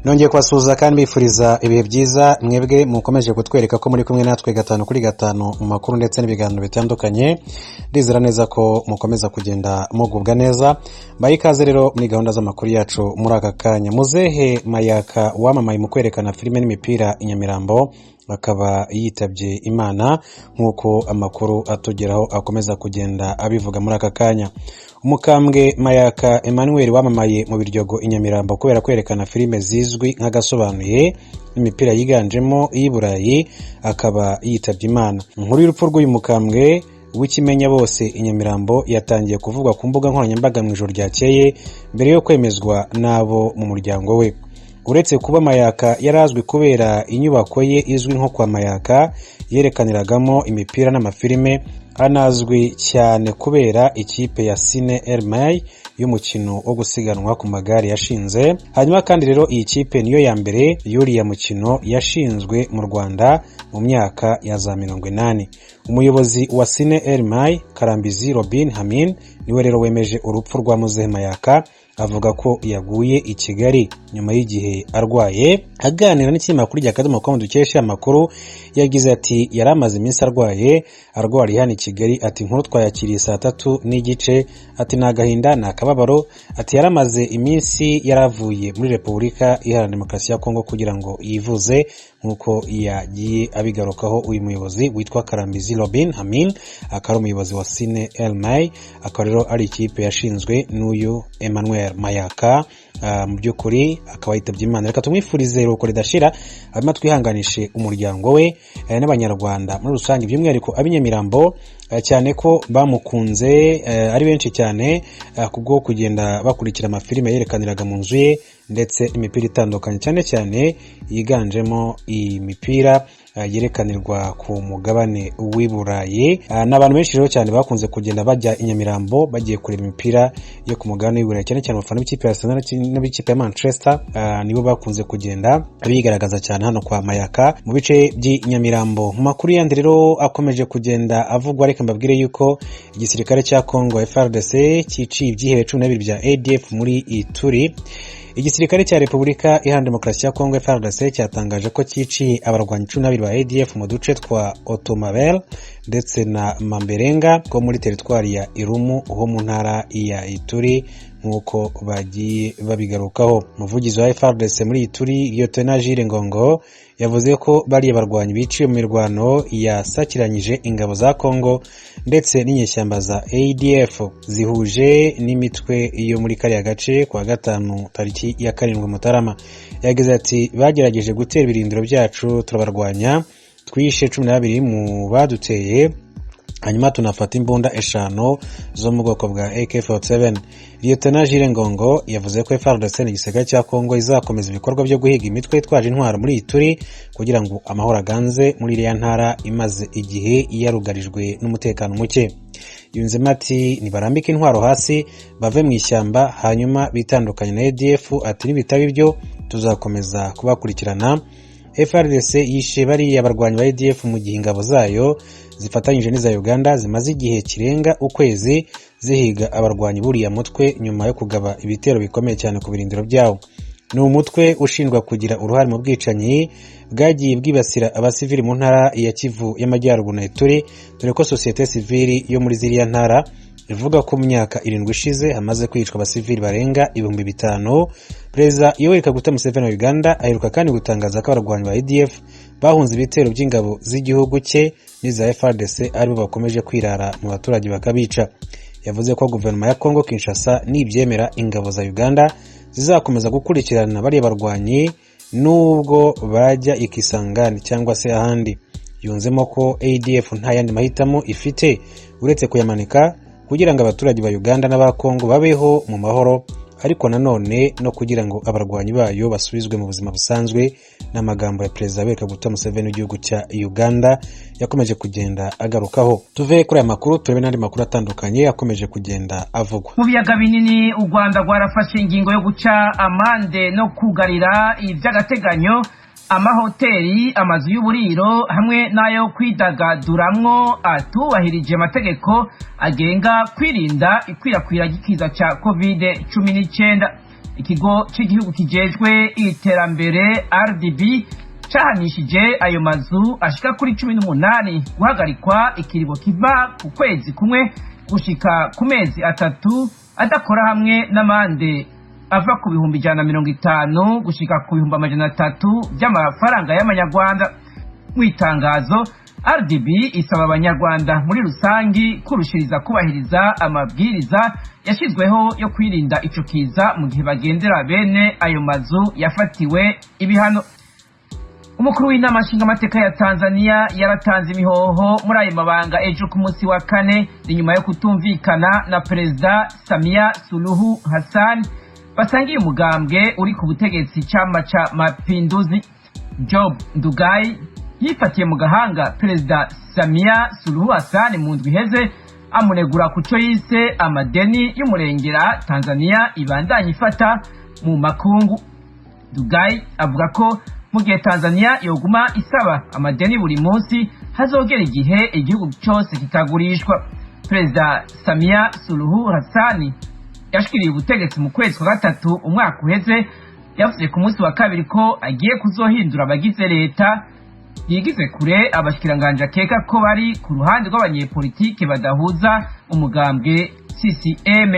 Nongeye kwasuza kandi bifuriza ibihe byiza mwebwe mukomeje kutwereka ko muri kumwe natwe 5 mu makuru ndetse n'ibiganiro bitandukanye. Ndizera neza ko mukomeza kugenda mugubwa neza. Mayikaze rero muri gahunda z'amakuru yacu muri aka kanya. Muzehe Mayaka wamamaye mu kwerekana filime n'imipira i Nyamirambo akaba yitabye Imana nkuko amakuru atugeraho akomeza kugenda abivuga muri aka kanya. Umukambwe Mayaka Emmanuel wamamaye mu biryogo i Nyamirambo kubera kwerekana filime zizwi nk'agasobanuye n'imipira yiganjemo y'Iburayi akaba yitabye Imana. Inkuru y'urupfu rw'uyu mukambwe w'ikimenya bose i Nyamirambo yatangiye kuvugwa ku mbuga nkoranyambaga mu ijoro ryakeye mbere yo kwemezwa nabo mu muryango we. Uretse kuba Mayaka yarazwi kubera inyubako ye izwi nko kwa Mayaka yerekaniragamo imipira n'amafilime, anazwi cyane kubera ikipe ya Mayaka y'umukino wo gusiganwa ku magare yashinze. Hanyuma kandi rero iyi kipe niyo ya mbere yuriya mukino yashinzwe mu Rwanda mu myaka ya za 80. Umuyobozi wa Mayaka Karambizi Robin Hamin niwe rero wemeje urupfu rwa Muzehe Mayaka, avuga ko yaguye i Kigali nyuma y'igihe arwaye. Aganira n'ikinyamakuru ry'Amerika dukesha amakuru yagize ati yaramaze iminsi arwariye hano i Kigali, ati inkuru twayakiriye 3:30 ati nagahinda nakababaro, ati yaramaze iminsi yaravuye muri Repubulika Iharanira Demokarasi ya Kongo kugira ngo yivuze nkuko yagiye abigarukaho. Uyu muyobozi witwa Karambizi Robin Hamin akaba umuyobozi wa Mayaka akaba rero ari ikipe yashinzwe n'uyu Emmanuel Mayaka. Mu byukuri akaba yitabye Imana. Reka tumwifurize uko ridashira, abima twihanganishe umuryango we n'abanyarwanda muri rusange, by'umwihariko ab'inyamirambo cyane ko bamukunze ari benshi cyane kubwo kugenda bakurikira amafilime yerekaniraga mu nzu ye ndetse imipira itandukanye cyane cyane yiganjemo imipira yerekanirwa ku mugabane w'Iburayi. N'abantu benshi rero cyane bakunze kugenda bajya i Nyamirambo bagiye kureba imipira yo ku mugabane w'Iburayi, cyane cyane abafana b'ikipe ya Arsenal n'ikipe ya Manchester nibo bakunze kugenda bigaragaza cyane hano kwa Mayaka mu bice by'i Nyamirambo. Mu makuru yandi rero akomeje kugenda avugwa, reka mbabwire yuko igisirikare cya Kongo FARDC cyiciye ibyihebe 12 bya ADF muri Ituri. Igisirikare cya Repubulika Iharanira Demokarasi ya Kongo FARDC cyatangaje ko cyiciye abarwanyi 12 ba ADF mu duce twa Otomabel ndetse na Mamberenga ko muri teritwari ya Irumu ho mu ntara ya Ituri nkuko bagiye babigarukaho. Umuvugizi wa FARDC muri Ituri Lieutenant Jules Ngongo yavuze ko bari abarwanyi biciye mu mirwano yasakiranyije ingabo za Kongo ndetse n'inyeshyamba za ADF zihuje n'imitwe iyo muri kariya gace kwa 5 tariki ya 7 Mutarama. Yagize ati bagerageje gutera ibirindiro byacu turabarwanya, twishe 12 mu baduteye, hanyuma tunafata imbunda 5 zo mu bwoko bwa AK-47. Lieutenant Jules Ngongo yavuze ko FARDC n'igisirikare cya Kongo izakomeza ibikorwa byo guhiga imitwe itwaje intwaro muri Ituri kugira ngo amahoro aganze muri iriya ntara imaze igihe yarugarijwe n'umutekano muke. Yunzemo ati nibarambike intwaro hasi bave mu ishyamba hanyuma bitandukanye na ADF, ati nibitaba ibyo tuzakomeza kubakurikirana. FARDC yishe bari abarwanyi ba ADF mu gihe ingabo zayo zifatanyije n'iza Uganda zimaze igihe kirenga ukwezi zihiga abarwanyi buriya mutwe nyuma yo kugaba ibitero bikomeye cyane ku birindiro byawo. Ni umutwe ushinjwa kugira uruhare mu bwicanyi bwagiye bwibasira abasivili mu ntara ya Kivu y'Amajyaruguru na Ituri, dore ko societe civile yo muri ziriya ntara ivuga ko mu myaka 7 ishize hamaze kwicwa abasivili barenga 5,000. Perezida Yoweri Kaguta Museveni wa Uganda aheruka kandi gutangaza ko abarwanyi ba ADF bahunze ibitero by'ingabo z'igihugu cye n'iza FARDC aribo bakomeje kwirara mu baturage bakabica. Yavuze ko guverinoma ya Kongo Kinshasa nibyemera ingabo za Uganda zizakomeza gukurikirana bari abarwanyi nubwo bajya ikisangani cyangwa se ahandi. Yunzemo ko ADF nta yandi mahitamo ifite uretse kuyamanika kugira ngo abaturage ba Uganda n'aba Kongo babeho mu mahoro, ariko nanone no kugira ngo abarwanyi bayo basubizwe mu buzima busanzwe. N'amagambo ya Perezida Yoweri Kaguta Museveni w'igihugu cya Uganda yakomeje kugenda agarukaho. Tuve kuri aya makuru turebe n'andi makuru atandukanye yakomeje kugenda avugwa. Mu biyaga binini u Rwanda rwarafashe ingingo yo guca amande no kugarira iby'agateganyo amahoteli, amazu y'uburiro hamwe n'ayo kwidagaduramwo atubahirije amategeko agenga kwirinda ikwirakwira ry'ikiza cya COVID-19. ikigo cy'igihugu kijejwe iterambere RDB cahanishije ayo mazu ashika kuri 18 guhagarikwa ikiribo kiva ku kwezi kumwe gushika ku mezi 3 adakora hamwe n'amande ava ku bihumbi 150 gushika ku bihumbi 300 by'amafaranga y'amanyarwanda. Mu itangazo RDB isaba abanyarwanda muri rusangi kurushiriza kubahiriza amabwiriza yashizweho yo kwirinda ico kiza mu gihe bagendera bene ayo mazu yafatiwe ibihano. Umukuru w'inama nshingamateka ya Tanzania yaratanze imihoho muri ayo mabanga ejo ku munsi wa kane inyuma yo kutumvikana na Perezida Samia Suluhu Hassan basangiye umugambwe uri ku butegetsi chama cha Mapinduzi. Job Ndugai yifatiye mu gahanga Perezida Samia Suluhu Hassan mu ndwi iheze amunegura kuco yise amadeni y'umurengera Tanzania ibandanye ifata mu makungu. Ndugai avuga ko mu gihe Tanzania yoguma isaba amadeni buri munsi hazogera igihe igihugu cyose kikagurishwa. Perezida Samia Suluhu Hassan yashikiriye ubutegetsi mu kwezi kwa gatatu umwaka uheze, yavuze ku munsi wa kabiri ko agiye kuzohindura abagize leta, yigize kure abashikiranganje akeka ko bari ku ruhande rw'abanyepolitike badahuza umugambwe CCM.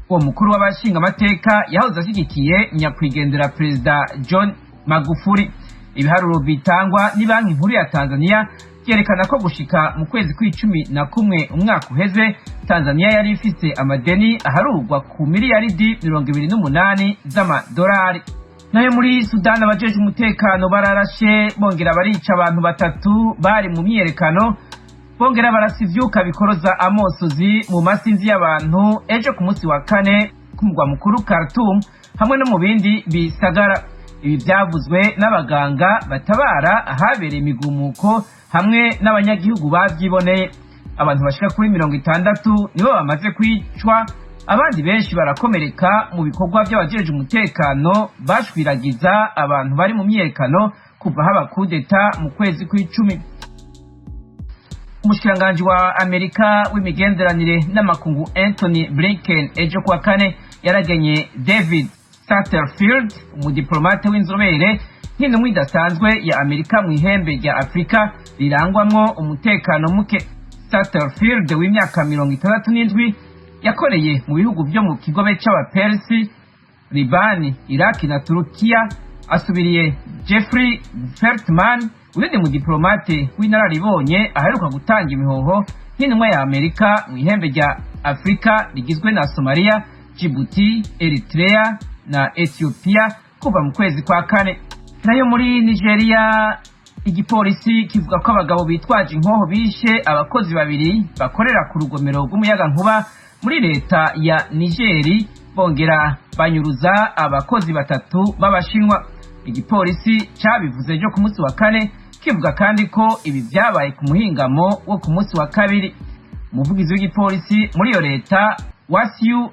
Uwo mukuru w'abashinga amateka yahoze ashyigikiye nyakwigendera Perezida John Magufuli. Ibiharuro bitangwa ni banki nkuru ya Tanzania byerekana ko gushika mu kwezi kwa11 umwaka uheze Tanzania yari ifise amadeni aharurwa ku miliyaridi 28 z'amadolari. Nayo muri Sudan abajeje umutekano bararashe bongera barica abantu 3 bari mu myiyerekano, bongera barasivyuka bikoroza amosozi mu masinzi y'abantu ejo ku munsi wa kane ku mugwa mukuru Khartoum hamwe no mu bindi bisagara. Ibi byavuzwe n'abaganga batabara ahabereye imigumuko hamwe n'abanyagihugu bavyiboneye. Abantu bashika kuri 60 nibo bamaze kwicwa, abandi benshi barakomereka mu bikorwa by'abajeje umutekano bashwiragiza abantu bari mu myiyerekano kuva haba kudeta mu kwezi kwa10. Umushikiranganje wa Amerika w'imigenderanire n'amakungu Anthony Blinken ejo kwa kane yaragenye David Satterfield, umudiplomate w'inzobere nk'intumwa idasanzwe ya Amerika mu ihembe rya Afrika rirangwamwo umutekano muke. Satterfield w'imyaka 67 yakoreye mu bihugu byo mu kigobe c'abapersi, Libani, Iraki na Turukiya. Asubiriye Jeffrey Feltman undi mudiplomate w'inararibonye aheruka gutanga imihoho nk'intumwa ya Amerika mu ihembe rya Afrika rigizwe na Somalia, Djibouti, Eritrea na Ethiopia kuva mu kwezi kwa kane. Nayo muri Nigeria igipolisi kivuga ko abagabo bitwaje inkoho bishe abakozi 2 bakorera ku rugomero rw'umuyaga nkuba muri leta ya Nigeri, bongera banyuruza abakozi 3 b'abashinwa. Igipolisi cabivuze ejo ku munsi wa kane kivuga kandi ko ibi byabaye ku muhingamo wo ku munsi wa kabiri. Umuvugizi w'igipolisi muri iyo leta Wasiu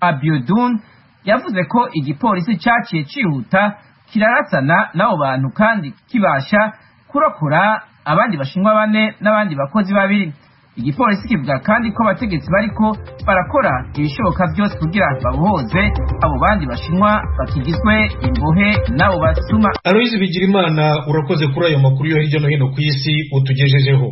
Abiodun yavuze ko igipolisi cyaciye cihuta kirarasana n'abo bantu kandi kibasha kurokora abandi bashinwa 4 n'abandi bakozi 2. Igipolisi kivuga kandi ko abategetsi bariko barakora ibishoboka byose kugira babohoze abo bandi bashinwa bakigizwe imbohe n'abo basuma. Aloyizi Bigirimana, urakoze kuri ayo makuru yo hirya no hino ku isi utugejejeho.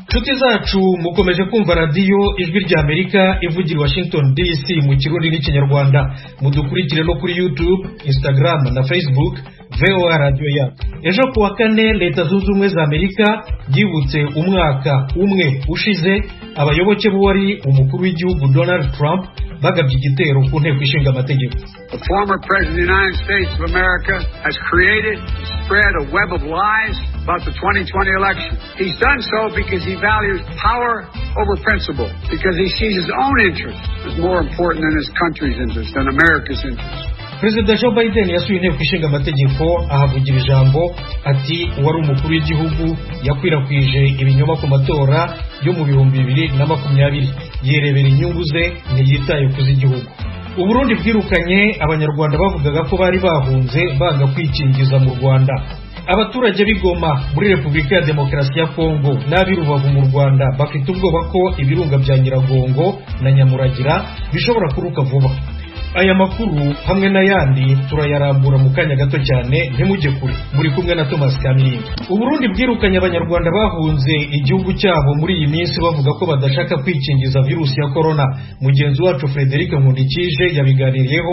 Nshuti zacu mukomeje kumva radiyo ijwi ry'Amerika ivugira Washington DC mu kirundi n'ikinyarwanda. Mudukurikire no kuri YouTube, Instagram na Facebook VOA Radio yacu. Ejo kuwa kane Leta Zunze Ubumwe za Amerika yibutse umwaka umwe ushize abayoboke b'uwari umukuru w'igihugu Donald Trump bagabye igitero ku nteko ishinga amategeko. The former president of the United States of America has created and spread a web of lies about the 2020 election. He's done so because he values power over principle, because he sees his own interest as more important than his country's interest, than America's interest. Perezida Joe Biden yasuye inteko ishinga amategeko ahavugira ijambo ati uwari umukuru w'igihugu yakwirakwije ibinyoma ku matora yo mu 2020, yerebera inyungu ze ntiyitaye ku z'igihugu. Uburundi bwirukanye abanyarwanda bavugaga ko bari bahunze banga kwikingiza mu Rwanda. abaturage b'Igoma muri Repubulika ya Demokarasi ya Kongo n'ab'i Rubavu mu Rwanda bafite ubwoba ko ibirunga bya Nyiragongo na Nyamuragira bishobora kuruka vuba. Aya makuru hamwe n'ayandi turayarambura mu kanya gato cyane, ntimujye kure. Muri kumwe na Thomas Kamilindi. Uburundi bwirukanye abanyarwanda bahunze igihugu cyabo muri iyi minsi bavuga ko badashaka kwikingiza virusi ya corona. Mugenzi wacu Frederic Nkundikije yabiganiriyeho